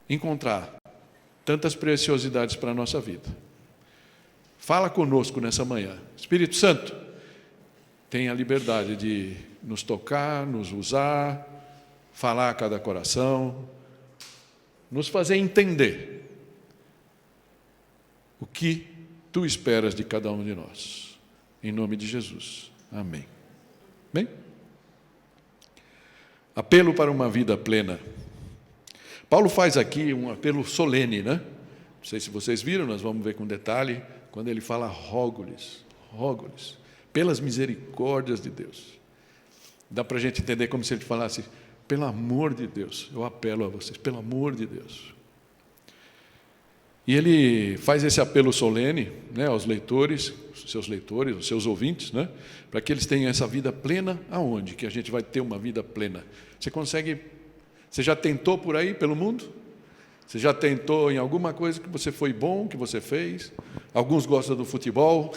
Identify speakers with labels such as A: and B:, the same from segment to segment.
A: encontrar tantas preciosidades para a nossa vida. Fala conosco nessa manhã. Espírito Santo, tenha a liberdade de nos tocar, nos usar, falar a cada coração, nos fazer entender o que Tu esperas de cada um de nós. Em nome de Jesus. Amém. Bem? Apelo para uma vida plena. Paulo faz aqui um apelo solene, né? Não sei se vocês viram, nós vamos ver com detalhe, quando ele fala rogo-lhes, pelas misericórdias de Deus. Dá para a gente entender como se ele falasse, pelo amor de Deus, eu apelo a vocês, pelo amor de Deus. E ele faz esse apelo solene, né, aos leitores, os seus ouvintes, né, para que eles tenham essa vida plena. Aonde que a gente vai ter uma vida plena? Você já tentou por aí, pelo mundo? Você já tentou em alguma coisa que você foi bom, que você fez? Alguns gostam do futebol,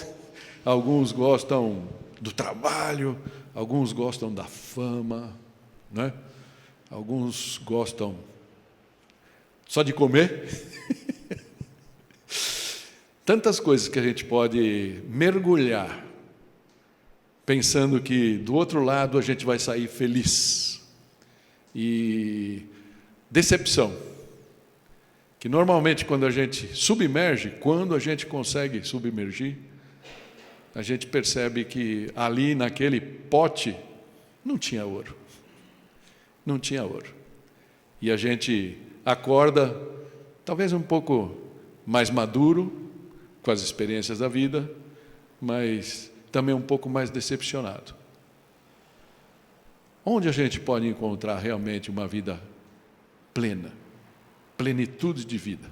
A: alguns gostam do trabalho, alguns gostam da fama, né? Alguns gostam só de comer. Tantas coisas que a gente pode mergulhar, pensando que do outro lado a gente vai sair feliz. E decepção, que normalmente quando a gente consegue submergir, a gente percebe que ali naquele pote não tinha ouro. Não tinha ouro. E a gente acorda, talvez um pouco mais maduro, com as experiências da vida, mas também um pouco mais decepcionado. Onde a gente pode encontrar realmente uma vida plena, plenitude de vida?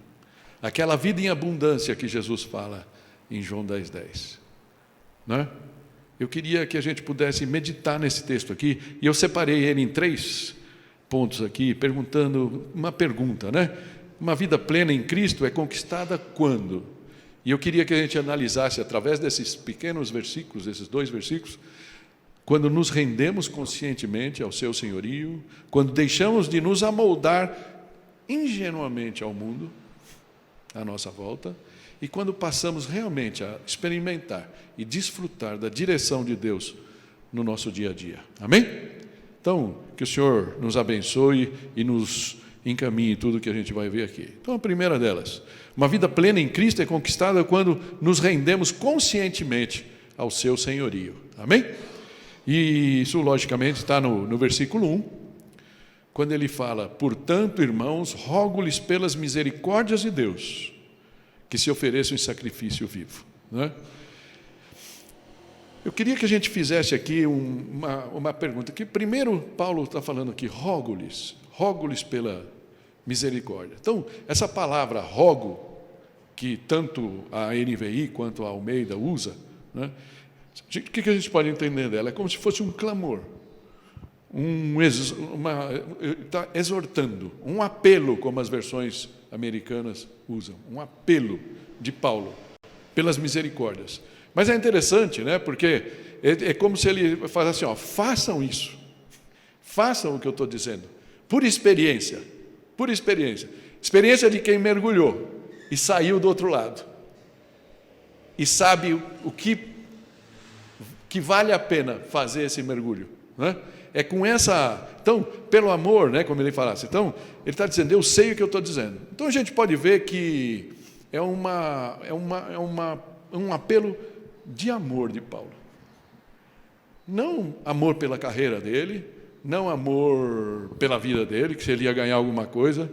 A: Aquela vida em abundância que Jesus fala em João 10:10. Não é? Eu queria que a gente pudesse meditar nesse texto aqui, e eu separei ele em 3 pontos aqui, perguntando uma pergunta, né? Uma vida plena em Cristo é conquistada quando? E eu queria que a gente analisasse, através desses pequenos versículos, esses 2 versículos, quando nos rendemos conscientemente ao seu senhorio, quando deixamos de nos amoldar ingenuamente ao mundo à nossa volta, e quando passamos realmente a experimentar e desfrutar da direção de Deus no nosso dia a dia. Amém? Então, que o Senhor nos abençoe e nos encaminhe tudo que a gente vai ver aqui. Então, a primeira delas, uma vida plena em Cristo é conquistada quando nos rendemos conscientemente ao seu senhorio. Amém? E isso, logicamente, está no versículo 1, quando ele fala, portanto, irmãos, rogo-lhes pelas misericórdias de Deus, que se ofereçam em sacrifício vivo. Não é? Eu queria que a gente fizesse aqui uma pergunta, que primeiro Paulo está falando aqui, rogo-lhes pela misericórdia. Então, essa palavra rogo, que tanto a NVI quanto a Almeida usa, né? O que a gente pode entender dela? É como se fosse um clamor, está exortando, um apelo, como as versões americanas usam, um apelo de Paulo pelas misericórdias. Mas é interessante, né? Porque é como se ele falasse assim, façam isso, façam o que eu estou dizendo, por experiência de quem mergulhou e saiu do outro lado, e sabe o que vale a pena fazer esse mergulho, né? É com então, pelo amor, né, como ele falasse, então, ele está dizendo, eu sei o que eu estou dizendo. Então, a gente pode ver que é um apelo de amor de Paulo. Não amor pela carreira dele, não amor pela vida dele, que se ele ia ganhar alguma coisa,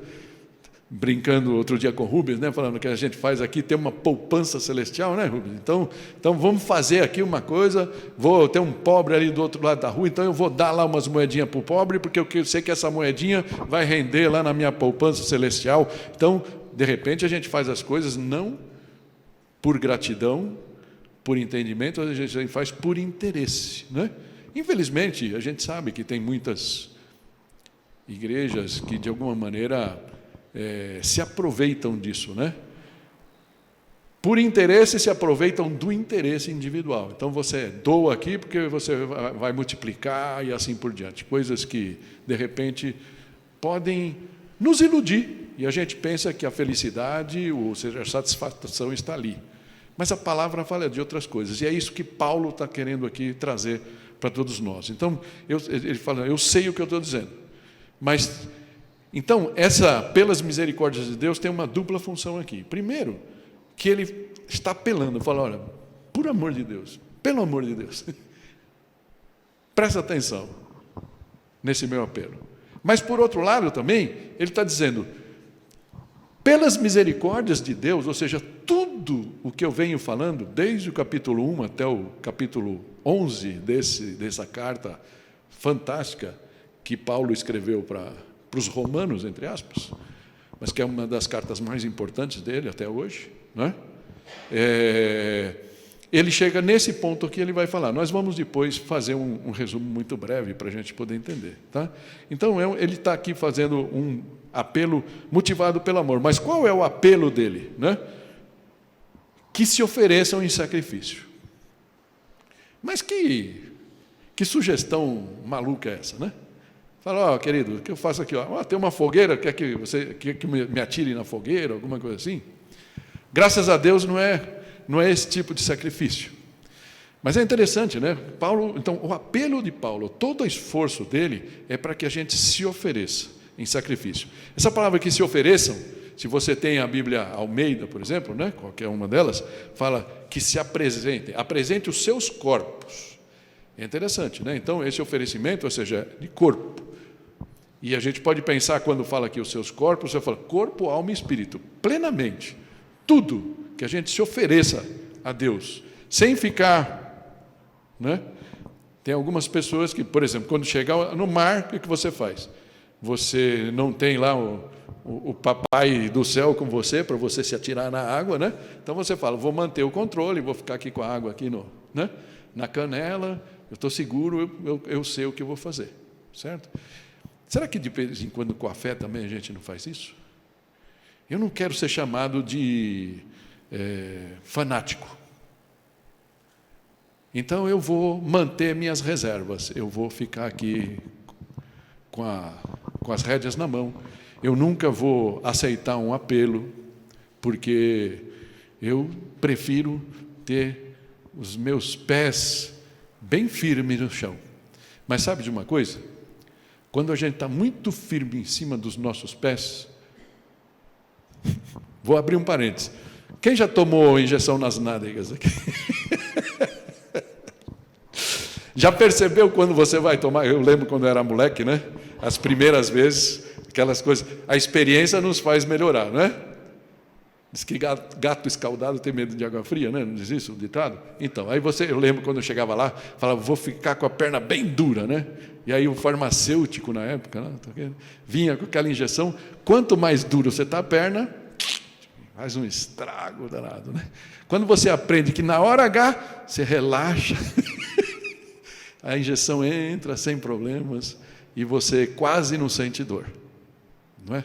A: brincando outro dia com o Rubens, né, falando que a gente faz aqui, tem uma poupança celestial, né, Rubens? Então vamos fazer aqui uma coisa, vou ter um pobre ali do outro lado da rua, então eu vou dar lá umas moedinhas para o pobre, porque eu sei que essa moedinha vai render lá na minha poupança celestial. Então, de repente, a gente faz as coisas não por gratidão, por entendimento, a gente faz por interesse, né? Infelizmente, a gente sabe que tem muitas igrejas que, de alguma maneira, se aproveitam disso, né? Por interesse, se aproveitam do interesse individual. Então, você doa aqui porque você vai multiplicar e assim por diante. Coisas que, de repente, podem nos iludir, e a gente pensa que a felicidade, ou seja, a satisfação está ali. Mas a palavra fala de outras coisas, e é isso que Paulo está querendo aqui trazer para todos nós. Então, ele fala, eu sei o que eu estou dizendo. Mas, então, pelas misericórdias de Deus, tem uma dupla função aqui. Primeiro, que ele está apelando, fala, olha, por amor de Deus, pelo amor de Deus, presta atenção nesse meu apelo. Mas, por outro lado, também, ele está dizendo, pelas misericórdias de Deus, ou seja, tudo o que eu venho falando, desde o capítulo 1 até o capítulo 11 dessa carta fantástica que Paulo escreveu para os romanos, entre aspas, mas que é uma das cartas mais importantes dele até hoje, não é? Ele chega nesse ponto que ele vai falar. Nós vamos depois fazer um resumo muito breve para a gente poder entender. Tá? Então, ele está aqui fazendo um apelo motivado pelo amor. Mas qual é o apelo dele? Né? Que se ofereçam em sacrifício. Mas que sugestão maluca é essa? Né? Fala, querido, o que eu faço aqui? Tem uma fogueira, quer que me atire na fogueira, alguma coisa assim? Graças a Deus não é esse tipo de sacrifício. Mas é interessante, né? Então, o apelo de Paulo, todo o esforço dele é para que a gente se ofereça em sacrifício. Essa palavra que se ofereçam, se você tem a Bíblia Almeida, por exemplo, né? Qualquer uma delas, fala que se apresente os seus corpos. É interessante, né? Então, esse oferecimento, ou seja, de corpo. E a gente pode pensar, quando fala aqui os seus corpos, você fala corpo, alma e espírito, plenamente. Tudo que a gente se ofereça a Deus, sem ficar, né? Tem algumas pessoas que, por exemplo, quando chegar no mar, o que você faz? Você não tem lá o papai do céu com você, para você se atirar na água, né? Então você fala, vou manter o controle, vou ficar aqui com a água aqui né? Na canela, eu estou seguro, eu sei o que eu vou fazer, certo? Será que de vez em quando com a fé também a gente não faz isso? Eu não quero ser chamado de fanático. Então eu vou manter minhas reservas, eu vou ficar aqui com as rédeas na mão. Eu nunca vou aceitar um apelo, porque eu prefiro ter os meus pés bem firmes no chão. Mas sabe de uma coisa? Quando a gente está muito firme em cima dos nossos pés, vou abrir um parênteses. Quem já tomou injeção nas nádegas aqui? Já percebeu quando você vai tomar? Eu lembro quando eu era moleque, né? As primeiras vezes, aquelas coisas. A experiência nos faz melhorar, não é? Diz que gato escaldado tem medo de água fria, né? Não diz isso o ditado? Então, eu lembro quando eu chegava lá, falava, vou ficar com a perna bem dura, né? E aí o farmacêutico na época, né? Vinha com aquela injeção. Quanto mais duro você está a perna, faz um estrago danado, né? Quando você aprende que na hora H, você relaxa, a injeção entra sem problemas e você quase não sente dor, não é?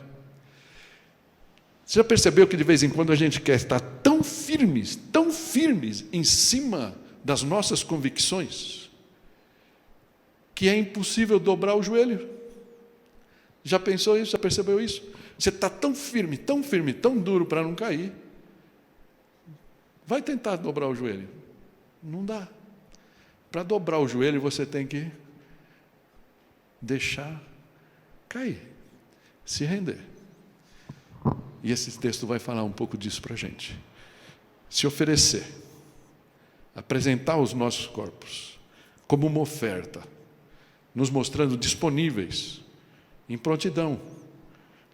A: Você já percebeu que de vez em quando a gente quer estar tão firmes em cima das nossas convicções, que é impossível dobrar o joelho? Já pensou isso? Já percebeu isso? Você está tão firme, tão duro para não cair. Vai tentar dobrar o joelho. Não dá. Para dobrar o joelho, você tem que deixar cair, se render. E esse texto vai falar um pouco disso para a gente. Se oferecer, apresentar os nossos corpos como uma oferta, nos mostrando disponíveis, em prontidão.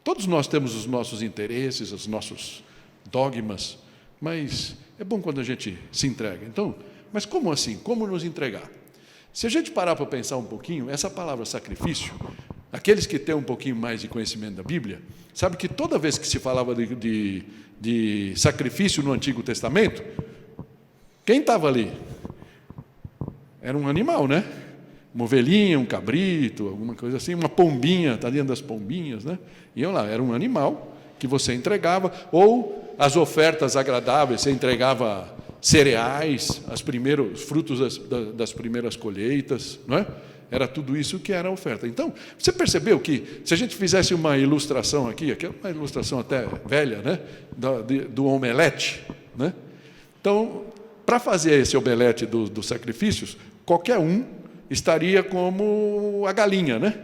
A: Todos nós temos os nossos interesses, os nossos dogmas, mas é bom quando a gente se entrega. Então, mas como assim? Como nos entregar? Se a gente parar para pensar um pouquinho, essa palavra sacrifício, aqueles que têm um pouquinho mais de conhecimento da Bíblia, sabe que toda vez que se falava de sacrifício no Antigo Testamento, quem estava ali? Era um animal, né? Uma ovelhinha, um cabrito, alguma coisa assim, uma pombinha, está dentro das pombinhas, né? Iam lá, era um animal que você entregava, ou as ofertas agradáveis, você entregava cereais, os frutos das primeiras colheitas, não é? Era tudo isso que era a oferta. Então, você percebeu que, se a gente fizesse uma ilustração aqui é uma ilustração até velha, né? do omelete, né? Então, para fazer esse omelete dos sacrifícios, qualquer um estaria como a galinha, né?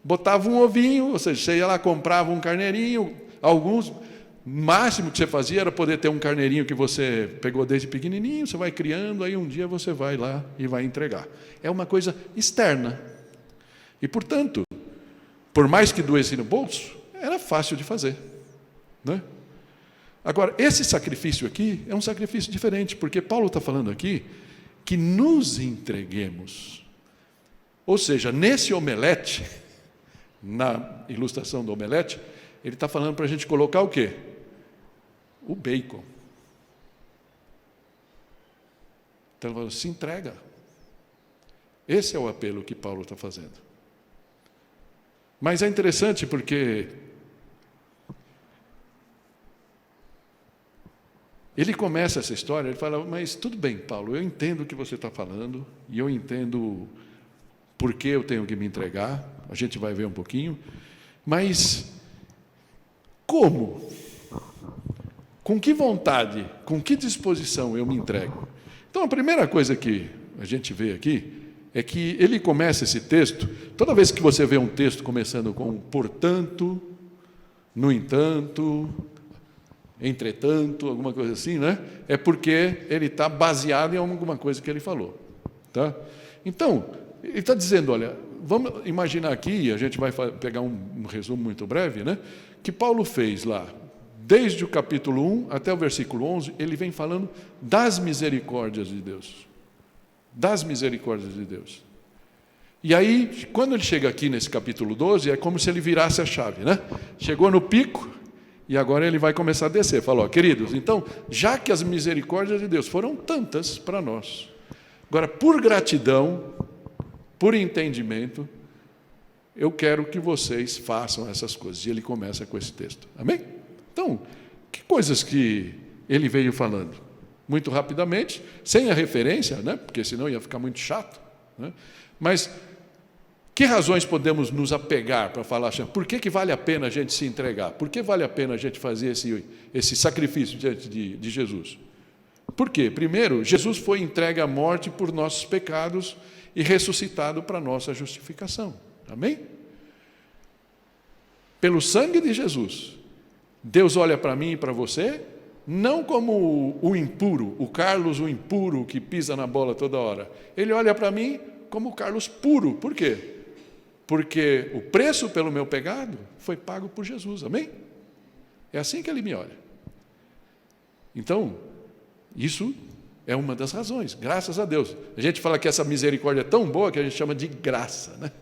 A: Botava um ovinho, ou seja, você ia lá, comprava um carneirinho, alguns... O máximo que você fazia era poder ter um carneirinho que você pegou desde pequenininho, você vai criando, aí um dia você vai lá e vai entregar. É uma coisa externa. E, portanto, por mais que doesse no bolso, era fácil de fazer, né? Agora, esse sacrifício aqui é um sacrifício diferente, porque Paulo está falando aqui que nos entreguemos. Ou seja, nesse omelete, na ilustração do omelete, ele está falando para a gente colocar o quê? O bacon. Então ele falou, se entrega. Esse é o apelo que Paulo está fazendo. Mas é interessante porque ele começa essa história, ele fala, mas tudo bem, Paulo, eu entendo o que você está falando, e eu entendo por que eu tenho que me entregar, a gente vai ver um pouquinho, mas como? Com que vontade, com que disposição eu me entrego? Então, a primeira coisa que a gente vê aqui é que ele começa esse texto, toda vez que você vê um texto começando com portanto, no entanto, entretanto, alguma coisa assim, né? É porque ele está baseado em alguma coisa que ele falou. Tá? Então, ele está dizendo, olha, vamos imaginar aqui, a gente vai pegar um resumo muito breve, né? Que Paulo fez lá, desde o capítulo 1 até o versículo 11, ele vem falando das misericórdias de Deus. Das misericórdias de Deus. E aí, quando ele chega aqui nesse capítulo 12, é como se ele virasse a chave, né? Chegou no pico, e agora ele vai começar a descer. Falou, queridos, então, já que as misericórdias de Deus foram tantas para nós, agora, por gratidão, por entendimento, eu quero que vocês façam essas coisas. E ele começa com esse texto. Amém? Então, que coisas que ele veio falando? Muito rapidamente, sem a referência, né? Porque senão ia ficar muito chato, né? Mas que razões podemos nos apegar para falar, por que vale a pena a gente se entregar? Por que vale a pena a gente fazer esse sacrifício diante de Jesus? Por quê? Primeiro, Jesus foi entregue à morte por nossos pecados e ressuscitado para nossa justificação. Amém? Pelo sangue de Jesus, Deus olha para mim e para você, não como o impuro, o Carlos o impuro que pisa na bola toda hora. Ele olha para mim como o Carlos puro. Por quê? Porque o preço pelo meu pecado foi pago por Jesus. Amém? É assim que ele me olha. Então, isso é uma das razões, graças a Deus. A gente fala que essa misericórdia é tão boa que a gente chama de graça, né?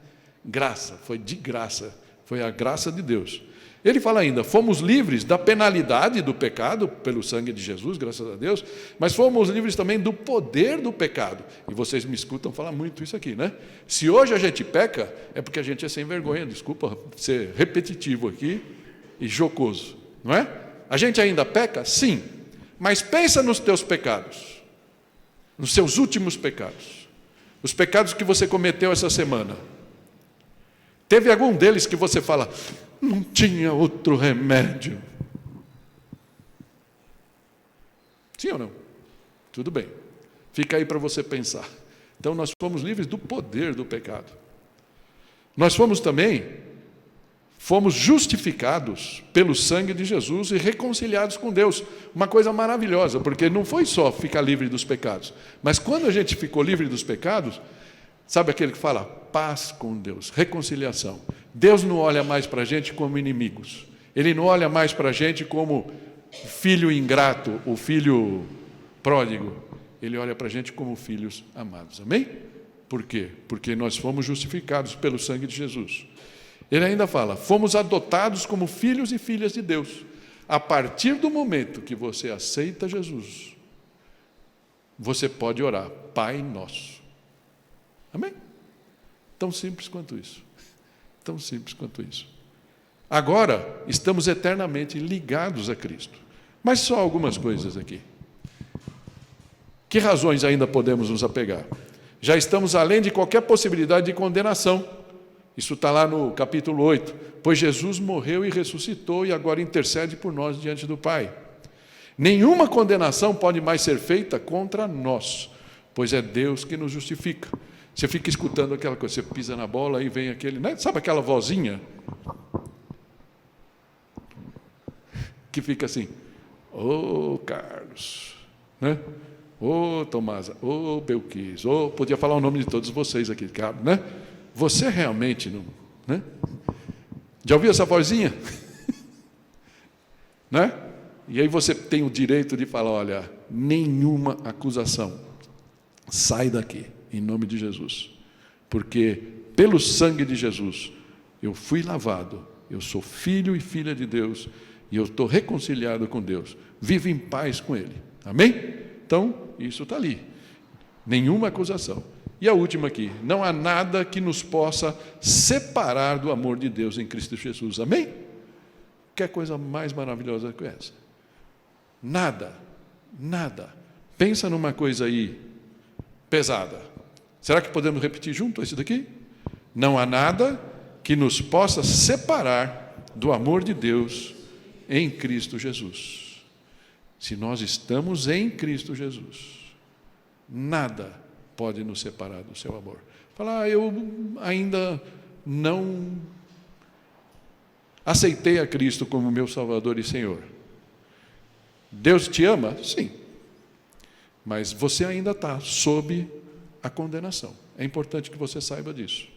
A: Graça, foi de graça, foi a graça de Deus. Ele fala ainda, fomos livres da penalidade do pecado pelo sangue de Jesus, graças a Deus, mas fomos livres também do poder do pecado. E vocês me escutam falar muito isso aqui, né? Se hoje a gente peca, é porque a gente é sem vergonha, desculpa ser repetitivo aqui e jocoso, não é? A gente ainda peca? Sim, mas pensa nos teus pecados, nos seus últimos pecados, os pecados que você cometeu essa semana. Teve algum deles que você fala, não tinha outro remédio? Sim ou não? Tudo bem. Fica aí para você pensar. Então, nós fomos livres do poder do pecado. Nós fomos justificados pelo sangue de Jesus e reconciliados com Deus. Uma coisa maravilhosa, porque não foi só ficar livre dos pecados, mas quando a gente ficou livre dos pecados, sabe aquele que fala, paz com Deus, reconciliação. Deus não olha mais para a gente como inimigos. Ele não olha mais para a gente como filho ingrato, o filho pródigo. Ele olha para a gente como filhos amados. Amém? Por quê? Porque nós fomos justificados pelo sangue de Jesus. Ele ainda fala, fomos adotados como filhos e filhas de Deus. A partir do momento que você aceita Jesus, você pode orar, Pai Nosso. Amém? Tão simples quanto isso. Tão simples quanto isso. Agora, estamos eternamente ligados a Cristo. Mas só algumas coisas aqui. Que razões ainda podemos nos apegar? Já estamos além de qualquer possibilidade de condenação. Isso está lá no capítulo 8. Pois Jesus morreu e ressuscitou e agora intercede por nós diante do Pai. Nenhuma condenação pode mais ser feita contra nós, pois é Deus que nos justifica. Você fica escutando aquela coisa, você pisa na bola e vem aquele, né? Sabe aquela vozinha? Que fica assim, ô Carlos, né? Ô Tomasa, ô Belquis, podia falar o nome de todos vocês aqui, Carlos, né? Você realmente não, né? Já ouviu essa vozinha? Né? E aí você tem o direito de falar, olha, nenhuma acusação, sai daqui, em nome de Jesus, porque pelo sangue de Jesus, eu fui lavado, eu sou filho e filha de Deus, e eu estou reconciliado com Deus, vivo em paz com Ele, amém? Então, isso está ali, nenhuma acusação. E a última aqui, não há nada que nos possa separar do amor de Deus em Cristo Jesus, amém? Que coisa mais maravilhosa que essa? Nada, nada. Pensa numa coisa aí pesada. Será que podemos repetir junto isso daqui? Não há nada que nos possa separar do amor de Deus em Cristo Jesus. Se nós estamos em Cristo Jesus, nada pode nos separar do seu amor. Falar, eu ainda não aceitei a Cristo como meu Salvador e Senhor. Deus te ama? Sim. Mas você ainda está sob a condenação. É importante que você saiba disso.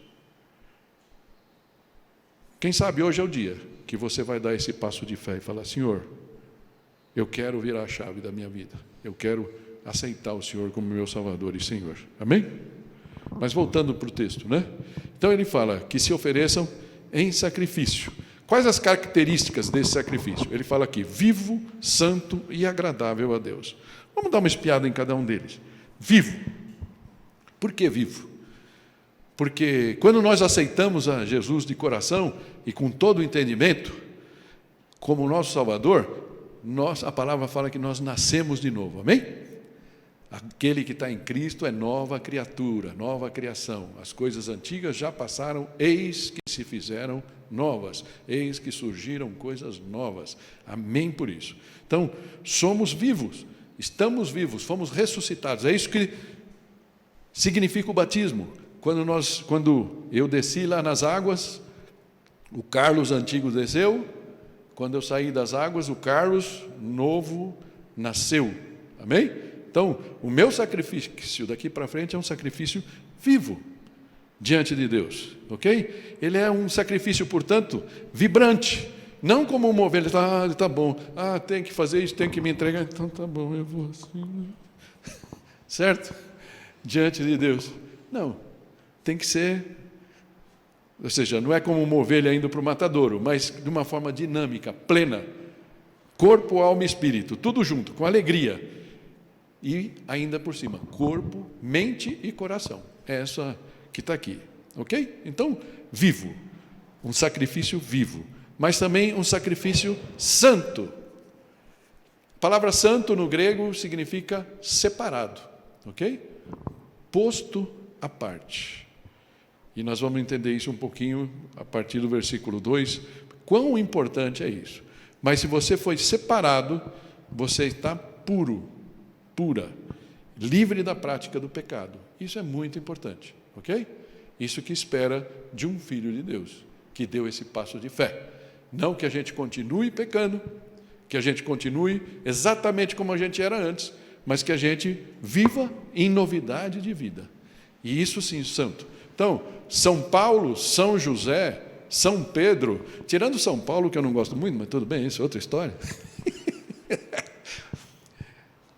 A: Quem sabe hoje é o dia que você vai dar esse passo de fé e falar, Senhor, eu quero virar a chave da minha vida. Eu quero aceitar o Senhor como meu Salvador e Senhor. Amém? Mas voltando para o texto, né? Então ele fala que se ofereçam em sacrifício. Quais as características desse sacrifício? Ele fala aqui, vivo, santo e agradável a Deus. Vamos dar uma espiada em cada um deles. Vivo. Por que vivo? Porque quando nós aceitamos a Jesus de coração e com todo o entendimento, como nosso Salvador, a palavra fala que nós nascemos de novo, amém? Aquele que está em Cristo é nova criatura, nova criação. As coisas antigas já passaram, eis que se fizeram novas, eis que surgiram coisas novas. Amém por isso. Então, somos vivos, estamos vivos, fomos ressuscitados. É isso que significa o batismo. Quando eu desci lá nas águas, o Carlos antigo desceu. Quando eu saí das águas, o Carlos novo nasceu. Amém? Então, o meu sacrifício daqui para frente é um sacrifício vivo diante de Deus, ok? Ele é um sacrifício, portanto, vibrante, não como uma ovelha, tá bom, tem que fazer isso, tem que me entregar, então tá bom, eu vou assim, certo? Diante de Deus. Não, tem que ser, ou seja, não é como uma ovelha indo para o matadouro, mas de uma forma dinâmica, plena, corpo, alma e espírito, tudo junto, com alegria. E ainda por cima, corpo, mente e coração. É essa que está aqui, ok? Então, vivo, um sacrifício vivo, mas também um sacrifício santo. A palavra santo no grego significa separado, ok? Posto à parte. E nós vamos entender isso um pouquinho a partir do versículo 2, quão importante é isso. Mas se você foi separado, você está puro, pura, livre da prática do pecado. Isso é muito importante, ok? Isso que espera de um filho de Deus, que deu esse passo de fé. Não que a gente continue pecando, que a gente continue exatamente como a gente era antes, mas que a gente viva em novidade de vida. E isso sim, santo. Então, São Paulo, São José, São Pedro, tirando São Paulo, que eu não gosto muito, mas tudo bem, isso é outra história.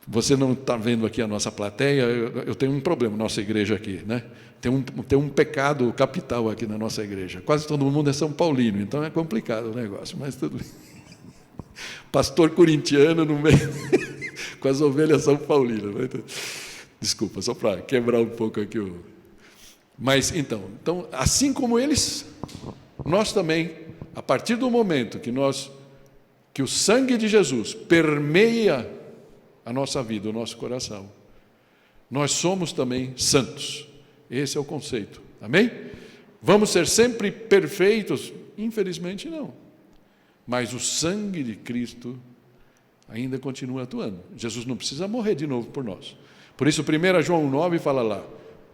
A: Você não está vendo aqui a nossa plateia, eu tenho um problema na nossa igreja aqui, né? Tem um pecado capital aqui na nossa igreja. Quase todo mundo é São Paulino, então é complicado o negócio, mas tudo bem. Pastor corintiano no meio, com as ovelhas São Paulinas. Desculpa, só para quebrar um pouco aqui o... Mas, então, assim como eles, nós também, a partir do momento que o sangue de Jesus permeia a nossa vida, o nosso coração, nós somos também santos. Esse é o conceito. Amém? Vamos ser sempre perfeitos? Infelizmente não. Mas o sangue de Cristo ainda continua atuando. Jesus não precisa morrer de novo por nós. Por isso 1 João 9 fala lá,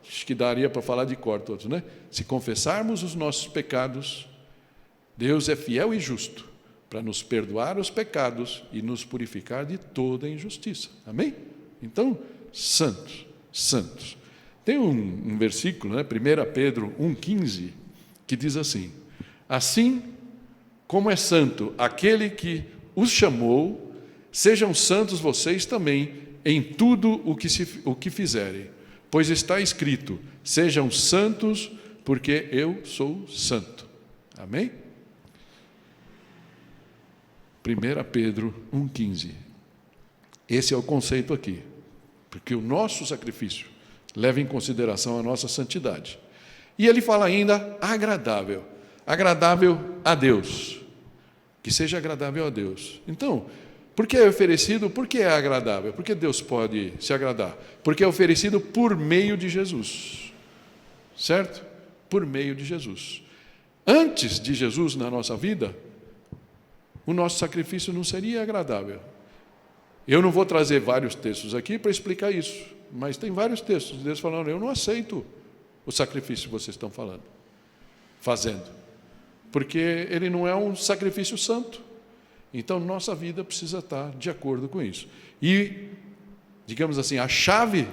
A: acho que daria para falar de cor todos, né? Se confessarmos os nossos pecados, Deus é fiel e justo para nos perdoar os pecados e nos purificar de toda injustiça. Amém? Então, santos, santos. Tem um versículo, né? 1 Pedro 1,15, que diz assim: assim como é santo aquele que os chamou, sejam santos vocês também em tudo o que fizerem, pois está escrito: sejam santos, porque eu sou santo. Amém? 1 Pedro 1,15. Esse é o conceito aqui, porque o nosso sacrifício leva em consideração a nossa santidade. E ele fala ainda agradável, agradável a Deus, que seja agradável a Deus. Então, por que é oferecido? Por que é agradável? Porque Deus pode se agradar? Porque é oferecido por meio de Jesus, certo? Por meio de Jesus. Antes de Jesus na nossa vida, o nosso sacrifício não seria agradável. Eu não vou trazer vários textos aqui para explicar isso, mas tem vários textos de Deus falando: eu não aceito o sacrifício que vocês estão fazendo, porque ele não é um sacrifício santo. Então, nossa vida precisa estar de acordo com isso. E, digamos assim, a chave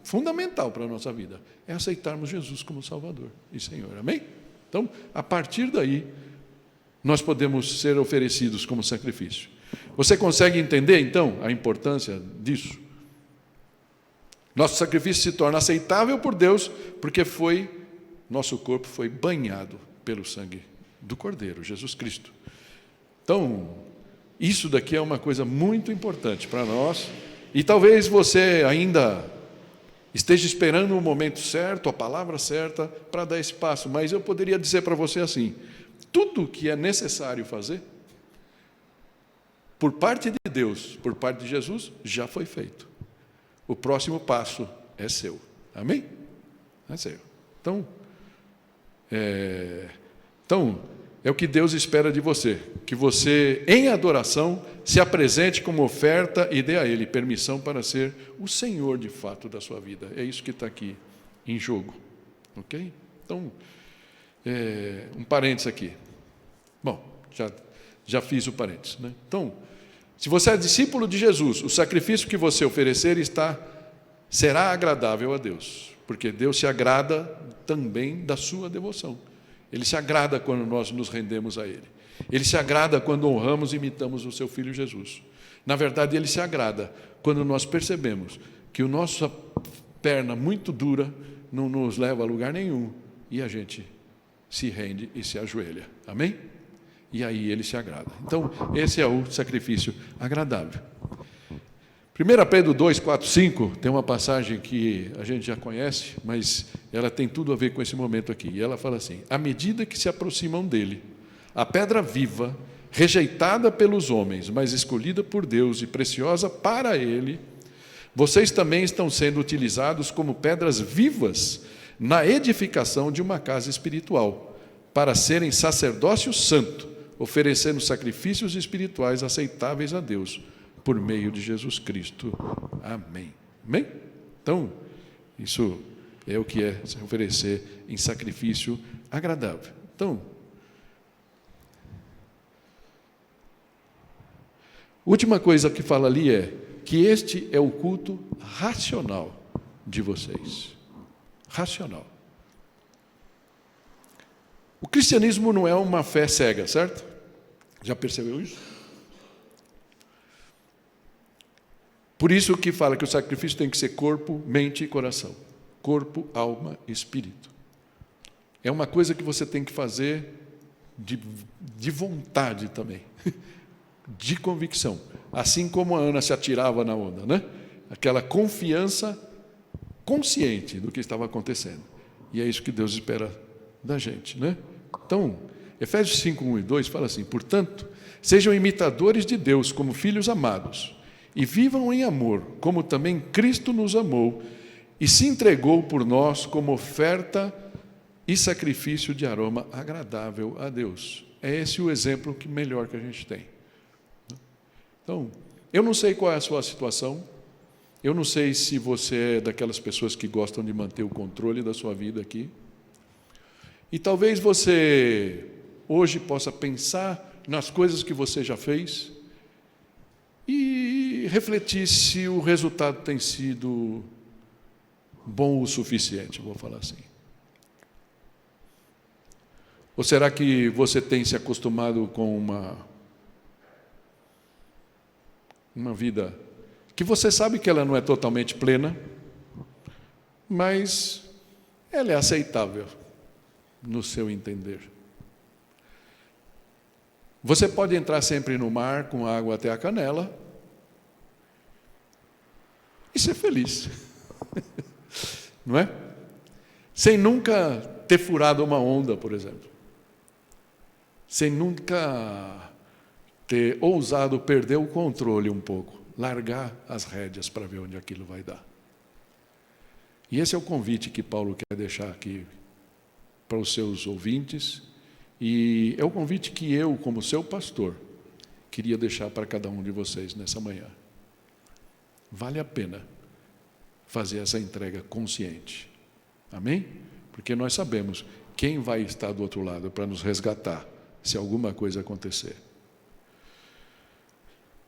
A: fundamental para a nossa vida é aceitarmos Jesus como Salvador e Senhor. Amém? Então, a partir daí, nós podemos ser oferecidos como sacrifício. Você consegue entender, então, a importância disso? Nosso sacrifício se torna aceitável por Deus, porque nosso corpo foi banhado pelo sangue do Cordeiro, Jesus Cristo. Então, isso daqui é uma coisa muito importante para nós, e talvez você ainda esteja esperando o momento certo, a palavra certa, para dar esse passo, mas eu poderia dizer para você assim: tudo o que é necessário fazer, por parte de Deus, por parte de Jesus, já foi feito. O próximo passo é seu. Amém? É seu. Então, é o que Deus espera de você, que você, em adoração, se apresente como oferta e dê a Ele permissão para ser o Senhor de fato da sua vida. É isso que está aqui em jogo. Ok? Então, um parênteses aqui. Bom, já fiz o parênteses, né? Então, se você é discípulo de Jesus, o sacrifício que você oferecer será agradável a Deus, porque Deus se agrada também da sua devoção. Ele se agrada quando nós nos rendemos a Ele. Ele se agrada quando honramos e imitamos o seu Filho Jesus. Na verdade, Ele se agrada quando nós percebemos que a nossa perna muito dura não nos leva a lugar nenhum e a gente se rende e se ajoelha. Amém? E aí Ele se agrada. Então, esse é o sacrifício agradável. 1 Pedro 2, 4, 5, tem uma passagem que a gente já conhece, mas ela tem tudo a ver com esse momento aqui. E ela fala assim: à medida que se aproximam dele, a pedra viva, rejeitada pelos homens, mas escolhida por Deus e preciosa para Ele, vocês também estão sendo utilizados como pedras vivas na edificação de uma casa espiritual, para serem sacerdócio santo, oferecendo sacrifícios espirituais aceitáveis a Deus, por meio de Jesus Cristo. Amém. Amém? Então, isso é o que é se oferecer em sacrifício agradável. Então, última coisa que fala ali é que este é o culto racional de vocês. Racional. O cristianismo não é uma fé cega, certo? Já percebeu isso? Por isso que fala que o sacrifício tem que ser corpo, mente e coração. Corpo, alma e espírito. É uma coisa que você tem que fazer de vontade também, de convicção. Assim como a Ana se atirava na onda, né? Aquela confiança consciente do que estava acontecendo. E é isso que Deus espera da gente, né? Então, Efésios 5, 1 e 2 fala assim: portanto, sejam imitadores de Deus como filhos amados, e vivam em amor, como também Cristo nos amou e se entregou por nós como oferta e sacrifício de aroma agradável a Deus. É esse o exemplo melhor que a gente tem. Então, eu não sei qual é a sua situação, eu não sei se você é daquelas pessoas que gostam de manter o controle da sua vida aqui, e talvez você hoje possa pensar nas coisas que você já fez e refletir se o resultado tem sido bom o suficiente, vou falar assim. Ou será que você tem se acostumado com uma vida que você sabe que ela não é totalmente plena, mas ela é aceitável no seu entender? Você pode entrar sempre no mar com água até a canela e ser feliz, não é? Sem nunca ter furado uma onda, por exemplo. Sem nunca ter ousado perder o controle um pouco, largar as rédeas para ver onde aquilo vai dar. E esse é o convite que Paulo quer deixar aqui para os seus ouvintes, e é o convite que eu, como seu pastor, queria deixar para cada um de vocês nessa manhã. Vale a pena fazer essa entrega consciente. Amém? Porque nós sabemos quem vai estar do outro lado para nos resgatar, se alguma coisa acontecer.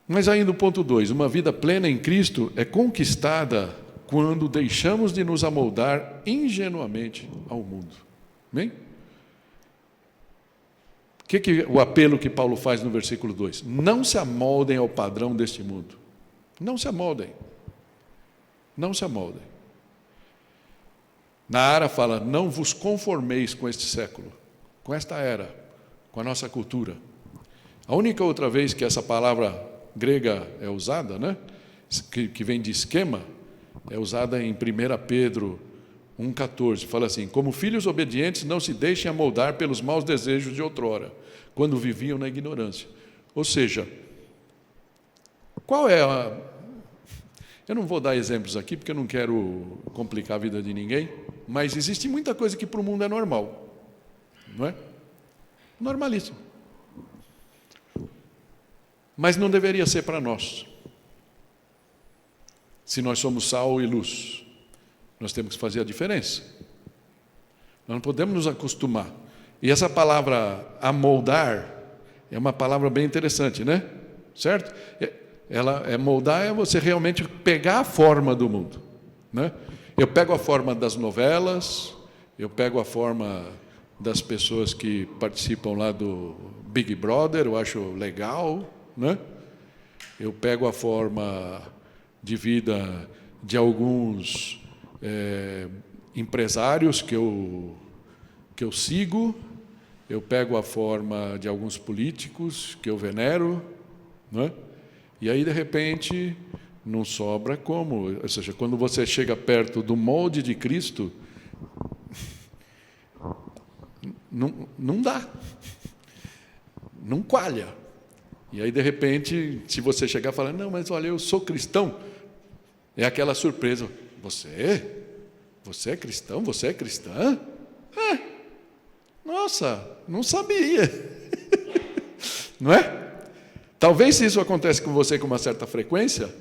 A: Mas ainda o ponto 2, uma vida plena em Cristo é conquistada quando deixamos de nos amoldar ingenuamente ao mundo. Amém? O apelo que Paulo faz no versículo 2? Não se amoldem ao padrão deste mundo. Não se amoldem. Não se amoldem. Na Ara fala, não vos conformeis com este século, com esta era, com a nossa cultura. A única outra vez que essa palavra grega é usada, né, que vem de esquema, é usada em 1 Pedro 1,14. Fala assim, como filhos obedientes, não se deixem amoldar pelos maus desejos de outrora, quando viviam na ignorância. Ou seja, qual é a... Eu não vou dar exemplos aqui, porque eu não quero complicar a vida de ninguém, mas existe muita coisa que para o mundo é normal, não é? Normalíssimo. Mas não deveria ser para nós. Se nós somos sal e luz, nós temos que fazer a diferença. Nós não podemos nos acostumar. E essa palavra amoldar é uma palavra bem interessante, né? Certo? Moldar é você realmente pegar a forma do mundo, né? Eu pego a forma das novelas, eu pego a forma das pessoas que participam lá do Big Brother, eu acho legal, né? Eu pego a forma de vida de alguns empresários que eu sigo, eu pego a forma de alguns políticos que eu venero, né? E aí, de repente, não sobra como. Ou seja, quando você chega perto do molde de Cristo, não dá, não coalha. E aí, de repente, se você chegar e falar, não, mas olha, eu sou cristão, é aquela surpresa, você é cristão? Você é cristã? Nossa, não sabia. Não é? Talvez se isso acontece com você com uma certa frequência,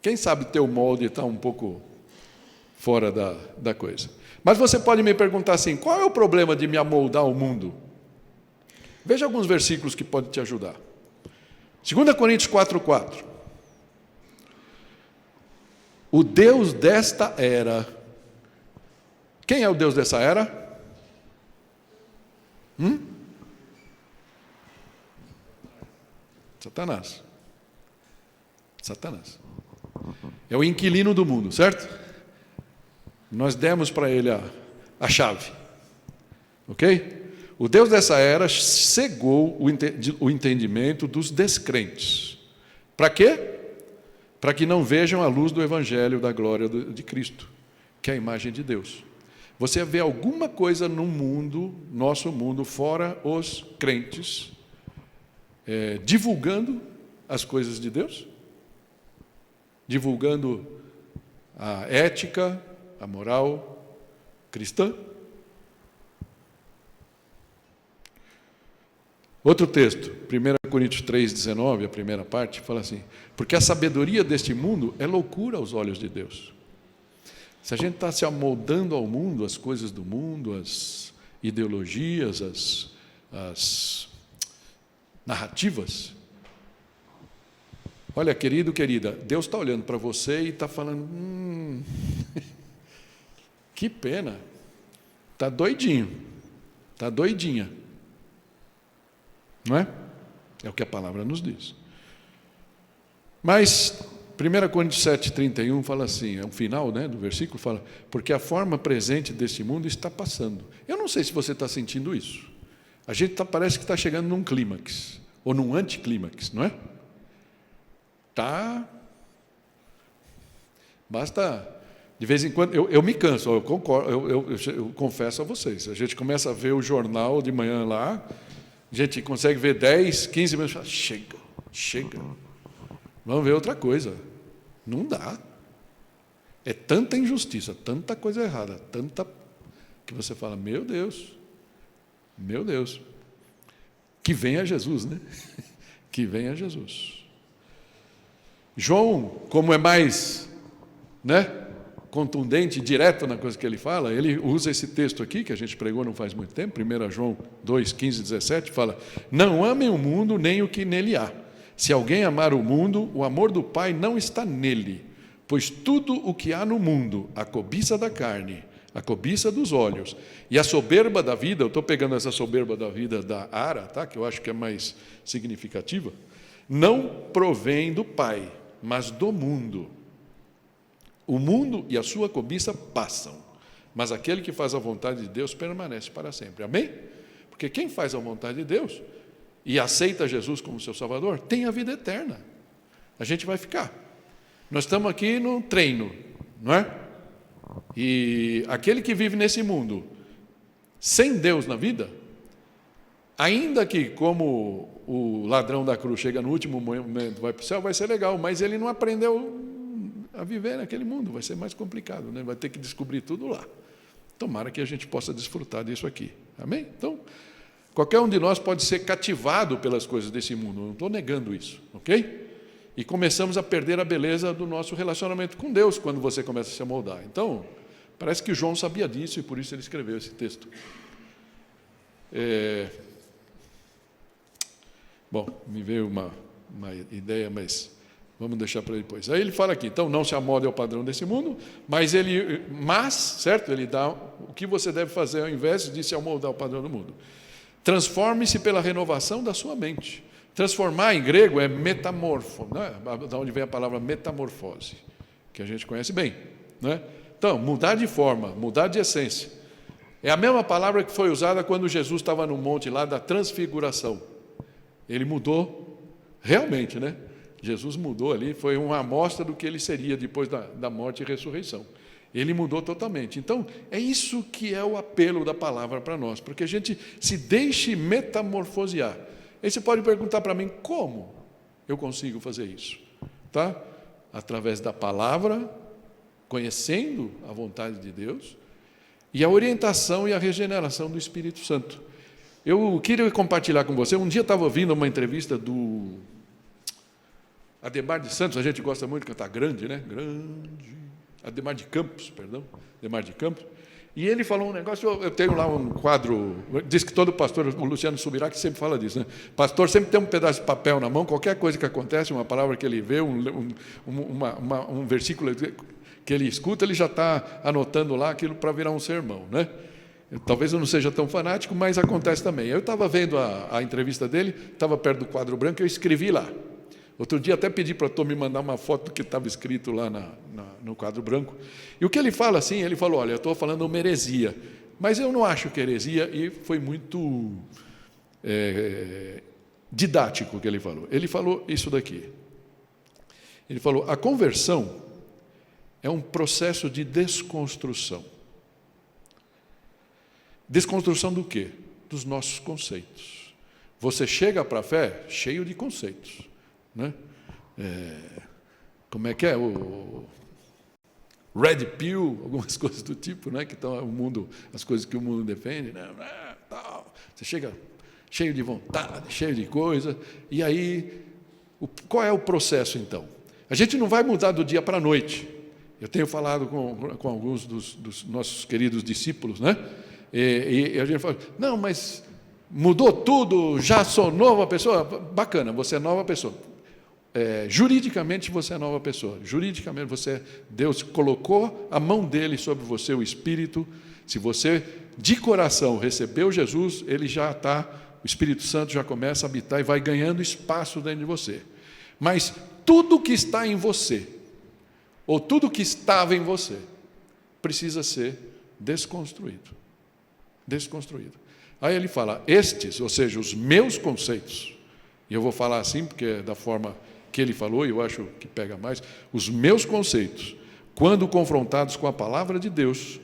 A: quem sabe teu molde está um pouco fora da coisa. Mas você pode me perguntar assim, qual é o problema de me amoldar ao mundo? Veja alguns versículos que podem te ajudar. 2 Coríntios 4:4. O Deus desta era. Quem é o Deus dessa era? Satanás. Satanás. É o inquilino do mundo, certo? Nós demos para ele a chave. Ok? O Deus dessa era cegou o entendimento dos descrentes. Para quê? Para que não vejam a luz do Evangelho da glória de Cristo, que é a imagem de Deus. Você vê alguma coisa no mundo, nosso mundo, fora os crentes, divulgando as coisas de Deus? Divulgando a ética, a moral cristã. Outro texto, 1 Coríntios 3,19, a primeira parte, fala assim: porque a sabedoria deste mundo é loucura aos olhos de Deus. Se a gente está se amoldando ao mundo, às coisas do mundo, às ideologias, às narrativas, olha, querido, querida, Deus está olhando para você e está falando, que pena, está doidinho, está doidinha. Não é? É o que a palavra nos diz. Mas 1 Coríntios 7,31 fala assim, é o final, né, do versículo, fala, porque a forma presente deste mundo está passando. Eu não sei se você está sentindo isso. A gente parece que está chegando num clímax, ou num anticlímax, não é? Basta, de vez em quando, eu me canso, eu concordo, eu confesso a vocês, a gente começa a ver o jornal de manhã lá, a gente consegue ver 10, 15 minutos, fala, chega, vamos ver outra coisa. Não dá. É tanta injustiça, tanta coisa errada, tanta que você fala, meu Deus, que venha Jesus, né? Que venha Jesus. João, como é mais, né, contundente, direto na coisa que ele fala, ele usa esse texto aqui, que a gente pregou não faz muito tempo, 1 João 2, 15, 17, fala, não amem o mundo nem o que nele há. Se alguém amar o mundo, o amor do Pai não está nele, pois tudo o que há no mundo, a cobiça da carne, a cobiça dos olhos e a soberba da vida, eu estou pegando essa soberba da vida da Ara, tá? Que eu acho que é mais significativa, não provém do Pai, mas do mundo. O mundo e a sua cobiça passam, mas aquele que faz a vontade de Deus permanece para sempre. Amém? Porque quem faz a vontade de Deus e aceita Jesus como seu Salvador, tem a vida eterna. A gente vai ficar. Nós estamos aqui no treino, não é? E aquele que vive nesse mundo, sem Deus na vida, ainda que como o ladrão da cruz chega no último momento, vai para o céu, vai ser legal, mas ele não aprendeu a viver naquele mundo, vai ser mais complicado, né? Vai ter que descobrir tudo lá. Tomara que a gente possa desfrutar disso aqui. Amém? Então, qualquer um de nós pode ser cativado pelas coisas desse mundo, não estou negando isso, ok? E começamos a perder a beleza do nosso relacionamento com Deus quando você começa a se amoldar. Então, parece que João sabia disso e por isso ele escreveu esse texto. Bom, me veio uma ideia, mas vamos deixar para depois. Aí ele fala aqui, então não se amolde ao padrão desse mundo, mas, certo? Ele dá o que você deve fazer ao invés de se amoldar ao padrão do mundo. Transforme-se pela renovação da sua mente. Transformar em grego é metamorfo, né? Da onde vem a palavra metamorfose, que a gente conhece bem, né? Então, mudar de forma, mudar de essência. É a mesma palavra que foi usada quando Jesus estava no monte lá da transfiguração. Ele mudou realmente, né? Jesus mudou ali, foi uma amostra do que ele seria depois da morte e ressurreição. Ele mudou totalmente. Então, é isso que é o apelo da palavra para nós, porque a gente se deixe metamorfosear. Aí você pode perguntar para mim, como eu consigo fazer isso? Tá? Através da palavra, conhecendo a vontade de Deus, e a orientação e a regeneração do Espírito Santo. Eu queria compartilhar com você, um dia eu estava ouvindo uma entrevista do Ademar de Santos, a gente gosta muito de cantar grande, né? Grande. Ademar de Campos, perdão. Ademar de Campos. E ele falou um negócio, eu tenho lá um quadro, diz que todo pastor, o Luciano Subirá, sempre fala disso, né? Pastor sempre tem um pedaço de papel na mão, qualquer coisa que acontece, uma palavra que ele vê, um versículo que ele escuta, ele já está anotando lá aquilo para virar um sermão, né? Talvez eu não seja tão fanático, mas acontece também. Eu estava vendo a entrevista dele, estava perto do quadro branco, eu escrevi lá. Outro dia até pedi para o Tom me mandar uma foto do que estava escrito lá no quadro branco. E o que ele fala assim, ele falou, olha, eu estou falando uma heresia, mas eu não acho que é heresia, e foi muito didático o que ele falou. Ele falou isso daqui. Ele falou, a conversão é um processo de desconstrução. Desconstrução do quê? Dos nossos conceitos. Você chega para a fé cheio de conceitos. Né? Como é que é? red pill, algumas coisas do tipo, né? Que estão o mundo, as coisas que o mundo defende, né? Tal. Você chega cheio de vontade, cheio de coisa, e aí, qual é o processo então? A gente não vai mudar do dia para a noite. Eu tenho falado com alguns dos nossos queridos discípulos, né? E a gente fala, não, mas mudou tudo, já sou nova pessoa. Bacana, você é nova pessoa. Juridicamente você é nova pessoa. Juridicamente Deus colocou a mão dele sobre você, o Espírito. Se você de coração recebeu Jesus, ele já está, o Espírito Santo já começa a habitar e vai ganhando espaço dentro de você. Mas tudo que está em você, ou tudo que estava em você, precisa ser desconstruído. Desconstruído. Aí ele fala, estes, ou seja, os meus conceitos, e eu vou falar assim porque é da forma que ele falou, e eu acho que pega mais, os meus conceitos, quando confrontados com a palavra de Deus,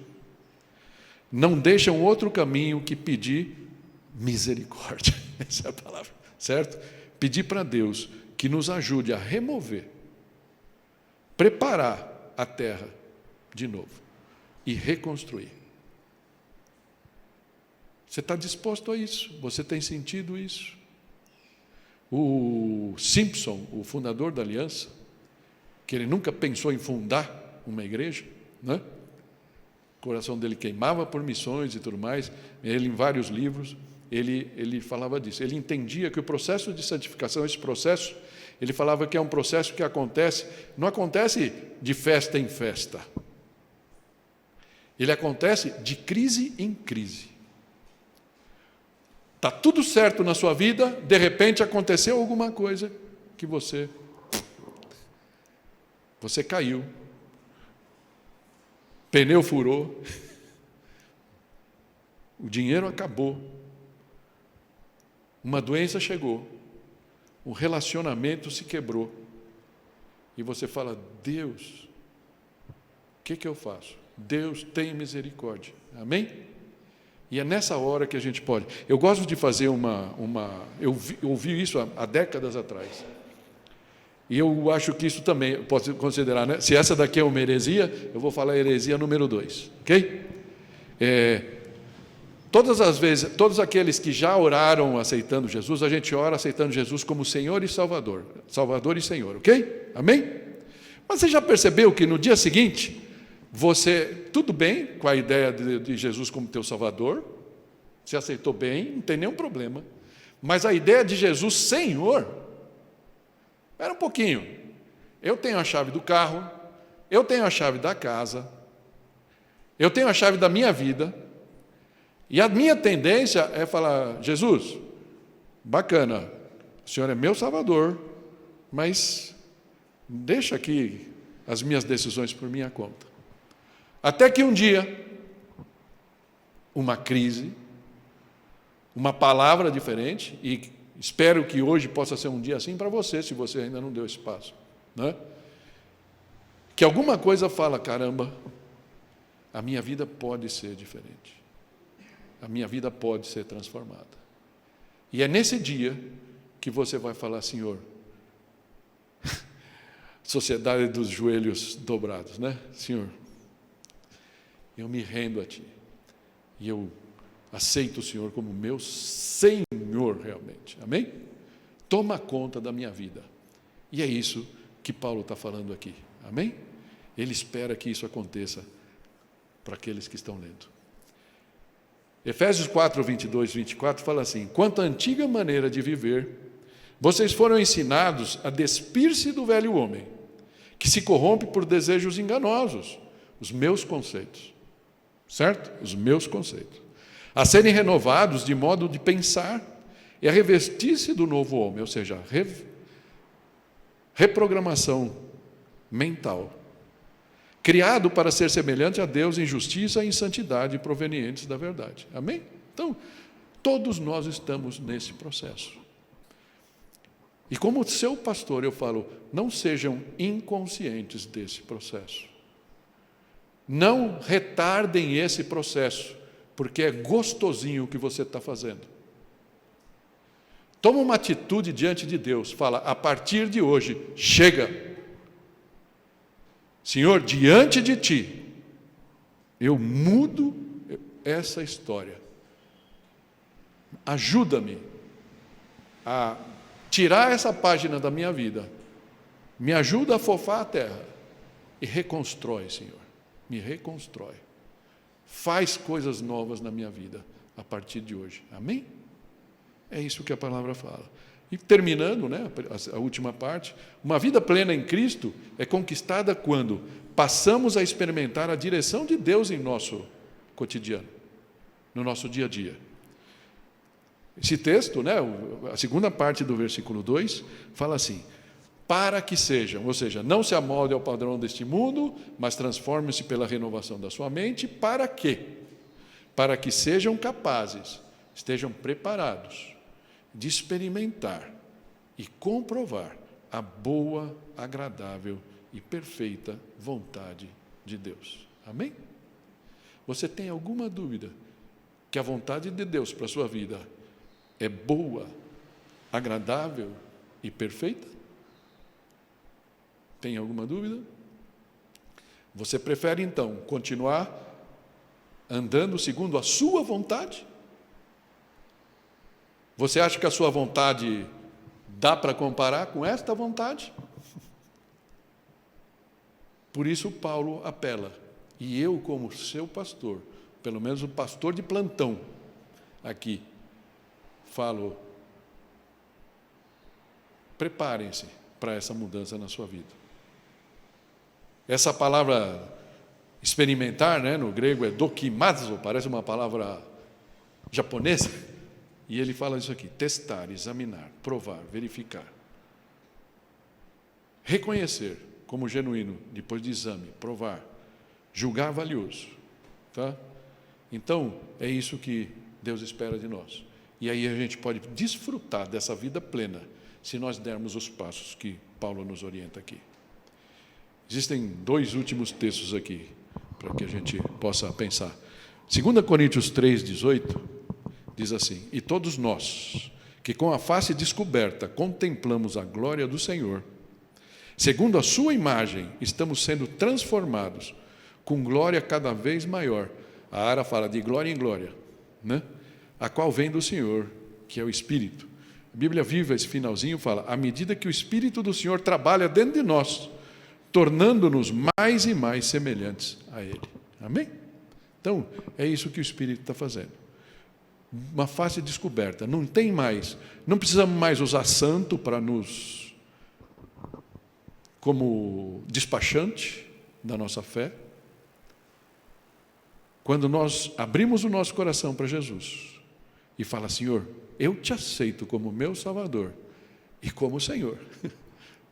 A: não deixam outro caminho que pedir misericórdia. Essa é a palavra, certo? Pedir para Deus que nos ajude a remover, preparar a terra de novo e reconstruir. Você está disposto a isso? Você tem sentido isso? O Simpson, o fundador da Aliança, que ele nunca pensou em fundar uma igreja, né? O coração dele queimava por missões e tudo mais, ele em vários livros, ele falava disso, ele entendia que o processo de santificação, esse processo, ele falava que é um processo que acontece, não acontece de festa em festa, ele acontece de crise em crise. Está tudo certo na sua vida, de repente aconteceu alguma coisa que você caiu, pneu furou, o dinheiro acabou, uma doença chegou, um relacionamento se quebrou, e você fala, Deus, o que eu faço? Deus tem misericórdia, amém? E é nessa hora que a gente pode. Eu gosto de fazer eu ouvi isso há décadas atrás. E eu acho que isso também pode considerar, né? Se essa daqui é uma heresia, eu vou falar a heresia número 2, ok? Todas as vezes, todos aqueles que já oraram aceitando Jesus, a gente ora aceitando Jesus como Senhor e Salvador. Salvador e Senhor, ok? Amém? Mas você já percebeu que no dia seguinte, tudo bem com a ideia de Jesus como teu Salvador, você aceitou bem, não tem nenhum problema, mas a ideia de Jesus Senhor, espera um pouquinho, eu tenho a chave do carro, eu tenho a chave da casa, eu tenho a chave da minha vida, e a minha tendência é falar, Jesus, bacana, o Senhor é meu Salvador, mas deixa aqui as minhas decisões por minha conta. Até que um dia, uma crise, uma palavra diferente, e espero que hoje possa ser um dia assim para você, se você ainda não deu esse passo, né? Que alguma coisa fala, caramba, a minha vida pode ser diferente, a minha vida pode ser transformada. E é nesse dia que você vai falar, Senhor, sociedade dos joelhos dobrados, né? Senhor, eu me rendo a Ti, e eu aceito o Senhor como meu Senhor realmente, amém? Toma conta da minha vida, e é isso que Paulo está falando aqui, amém? Ele espera que isso aconteça para aqueles que estão lendo. Efésios 4, 22, 24 fala assim, quanto à antiga maneira de viver, vocês foram ensinados a despir-se do velho homem, que se corrompe por desejos enganosos, os meus conceitos, certo? Os meus conceitos. A serem renovados de modo de pensar e a revestir-se do novo homem, ou seja, reprogramação mental, criado para ser semelhante a Deus em justiça e em santidade provenientes da verdade. Amém? Então, todos nós estamos nesse processo. E como seu pastor, eu falo, não sejam inconscientes desse processo. Não retardem esse processo, porque é gostosinho o que você está fazendo. Toma uma atitude diante de Deus, fala, a partir de hoje, chega. Senhor, diante de Ti, eu mudo essa história. Ajuda-me a tirar essa página da minha vida. Me ajuda a fofar a terra. E reconstrói, Senhor. Me reconstrói. Faz coisas novas na minha vida a partir de hoje. Amém? É isso que a palavra fala. E terminando, né, a última parte, uma vida plena em Cristo é conquistada quando passamos a experimentar a direção de Deus em nosso cotidiano, no nosso dia a dia. Esse texto, né, a segunda parte do versículo 2, fala assim: para que sejam, ou seja, não se amolde ao padrão deste mundo, mas transforme-se pela renovação da sua mente. Para quê? Para que sejam capazes, estejam preparados de experimentar e comprovar a boa, agradável e perfeita vontade de Deus. Amém? Você tem alguma dúvida que a vontade de Deus para a sua vida é boa, agradável e perfeita? Tem alguma dúvida? Você prefere, então, continuar andando segundo a sua vontade? Você acha que a sua vontade dá para comparar com esta vontade? Por isso Paulo apela, e eu, como seu pastor, pelo menos o pastor de plantão aqui, falo: preparem-se para essa mudança na sua vida. Essa palavra experimentar, né, no grego é dokimazo, parece uma palavra japonesa. E ele fala isso aqui: testar, examinar, provar, verificar. Reconhecer como genuíno, depois de exame, provar, julgar valioso. Tá? Então, é isso que Deus espera de nós. E aí a gente pode desfrutar dessa vida plena, se nós dermos os passos que Paulo nos orienta aqui. Existem dois últimos textos aqui, para que a gente possa pensar. 2 Coríntios 3,18, diz assim: e todos nós, que com a face descoberta contemplamos a glória do Senhor, segundo a sua imagem, estamos sendo transformados com glória cada vez maior. A Ara fala de glória em glória, né? A qual vem do Senhor, que é o Espírito. A Bíblia Viva, esse finalzinho, fala: à medida que o Espírito do Senhor trabalha dentro de nós, tornando-nos mais e mais semelhantes a Ele. Amém? Então, é isso que o Espírito está fazendo. Uma face descoberta. Não tem mais, não precisamos mais usar santo para nos, como despachante da nossa fé. Quando nós abrimos o nosso coração para Jesus e fala: Senhor, eu te aceito como meu Salvador e como Senhor,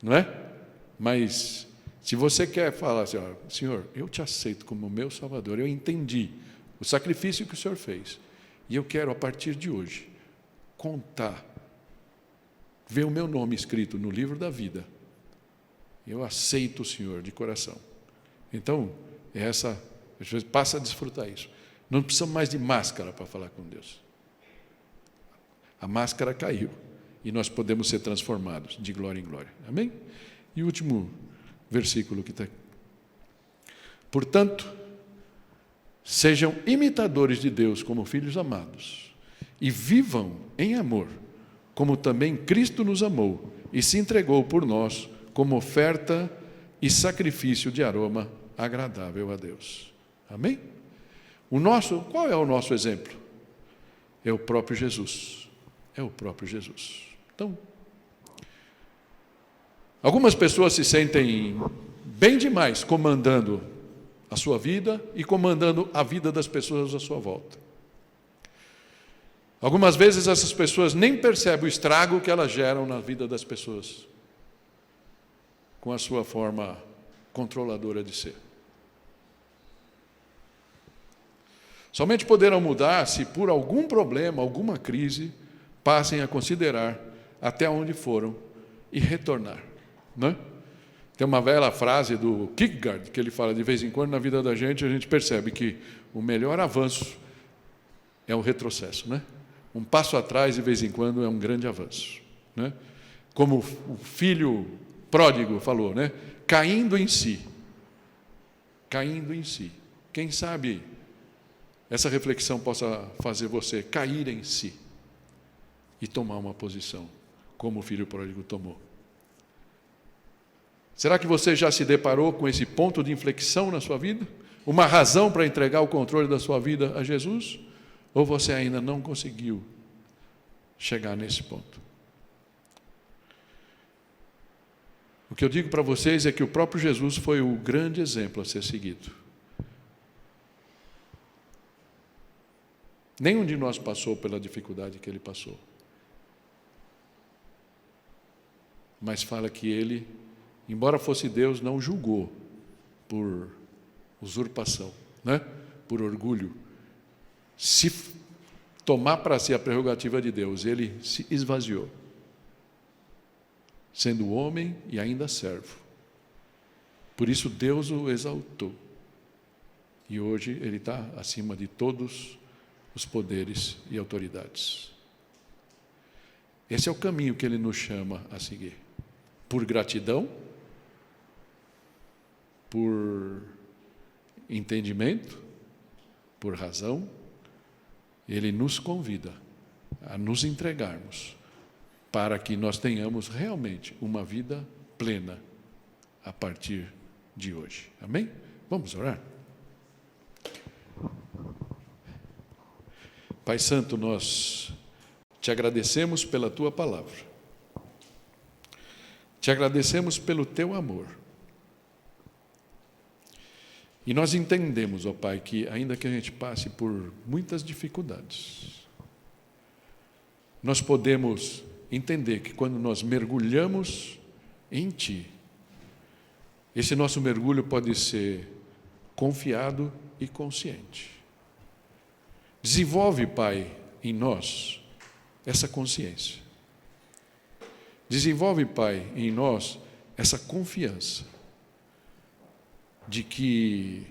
A: não é? Mas se você quer falar assim: ó, Senhor, eu te aceito como meu Salvador, eu entendi o sacrifício que o Senhor fez, e eu quero, a partir de hoje, contar, ver o meu nome escrito no livro da vida. Eu aceito o Senhor de coração. Então, às vezes passa a desfrutar isso. Não precisamos mais de máscara para falar com Deus. A máscara caiu e nós podemos ser transformados de glória em glória. Amém? E o último versículo que está aqui. Portanto, sejam imitadores de Deus como filhos amados e vivam em amor, como também Cristo nos amou e se entregou por nós como oferta e sacrifício de aroma agradável a Deus. Amém? Qual é o nosso exemplo? É o próprio Jesus. É o próprio Jesus. Então, algumas pessoas se sentem bem demais comandando a sua vida e comandando a vida das pessoas à sua volta. Algumas vezes essas pessoas nem percebem o estrago que elas geram na vida das pessoas com a sua forma controladora de ser. Somente poderão mudar se por algum problema, alguma crise, passem a considerar até onde foram e retornar, né? Tem uma velha frase do Kierkegaard, que ele fala: de vez em quando na vida da gente a gente percebe que o melhor avanço é o retrocesso, né? Um passo atrás de vez em quando é um grande avanço, né? Como o filho pródigo falou, né? Caindo em si, caindo em si. Quem sabe essa reflexão possa fazer você cair em si e tomar uma posição, como o filho pródigo tomou. Será que você já se deparou com esse ponto de inflexão na sua vida? Uma razão para entregar o controle da sua vida a Jesus? Ou você ainda não conseguiu chegar nesse ponto? O que eu digo para vocês é que o próprio Jesus foi o grande exemplo a ser seguido. Nenhum de nós passou pela dificuldade que ele passou. Mas fala que ele, embora fosse Deus, não julgou por usurpação, né? Por orgulho. Se tomar para si a prerrogativa de Deus, ele se esvaziou, sendo homem e ainda servo. Por isso Deus o exaltou. E hoje ele está acima de todos os poderes e autoridades. Esse é o caminho que ele nos chama a seguir. Por gratidão, por entendimento, por razão, ele nos convida a nos entregarmos para que nós tenhamos realmente uma vida plena a partir de hoje. Amém? Vamos orar? Pai Santo, nós te agradecemos pela tua palavra. Te agradecemos pelo teu amor. E nós entendemos, ó Pai, que ainda que a gente passe por muitas dificuldades, nós podemos entender que quando nós mergulhamos em Ti, esse nosso mergulho pode ser confiado e consciente. Desenvolve, Pai, em nós essa consciência. Desenvolve, Pai, em nós essa confiança de que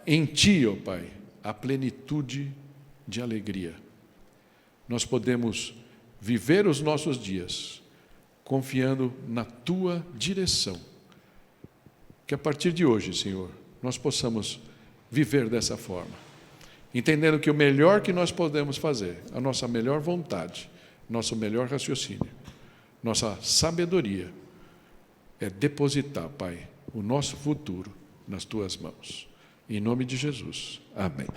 A: em Ti, ó Pai, há plenitude de alegria. Nós podemos viver os nossos dias confiando na Tua direção. Que a partir de hoje, Senhor, nós possamos viver dessa forma, entendendo que o melhor que nós podemos fazer, a nossa melhor vontade, nosso melhor raciocínio, nossa sabedoria, é depositar, Pai, o nosso futuro nas Tuas mãos. Em nome de Jesus. Amém.